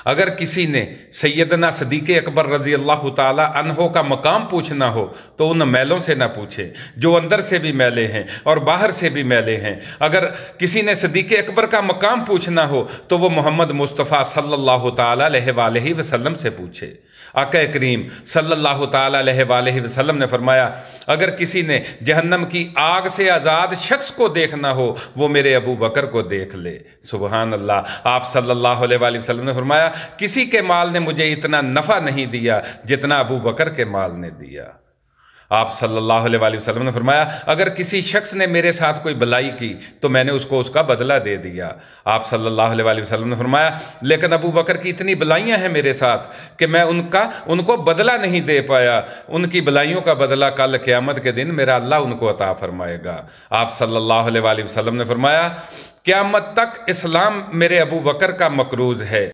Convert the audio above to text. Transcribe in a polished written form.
اگر کسی نے سیدنا صدیق اکبر رضی اللہ تعالی عنہ کا مقام پوچھنا ہو تو ان میلوں سے نہ پوچھے جو اندر سے بھی میلے ہیں اور باہر سے بھی میلے ہیں۔ اگر کسی نے صدیق اکبر کا مقام پوچھنا ہو تو وہ محمد مصطفیٰ صلی اللہ تعالی علیہ وآلہ وسلم سے پوچھے۔ آقا کریم صلی اللہ تعالی علیہ وآلہ وسلم نے فرمایا اگر کسی نے جہنم کی آگ سے آزاد شخص کو دیکھنا ہو وہ میرے ابو بکر کو دیکھ لے۔ سبحان اللہ۔ آپ صلی اللہ علیہ وآلہ وسلم نے فرمایا کسی کے مال نے مجھے اتنا نفع نہیں دیا جتنا ابو بکر کے مال نے دیا۔ آپ صلی اللہ علیہ وآلہ وسلم نے فرمایا اگر کسی شخص نے میرے ساتھ کوئی بلائی کی تو میں نے اس کو اس کا بدلہ دے دیا۔ آپ صلی اللہ علیہ وآلہ وسلم نے فرمایا لیکن ابو بکر کی اتنی بلائیاں ہیں میرے ساتھ کہ میں ان کو بدلہ نہیں دے پایا، ان کی بلائیوں کا بدلہ کل قیامت کے دن میرا اللہ ان کو عطا فرمائے گا۔ آپ صلی اللہ علیہ وآلہ وسلم نے فرمایا قیامت تک اسلام میرے ابو بکر کا مقروض ہے۔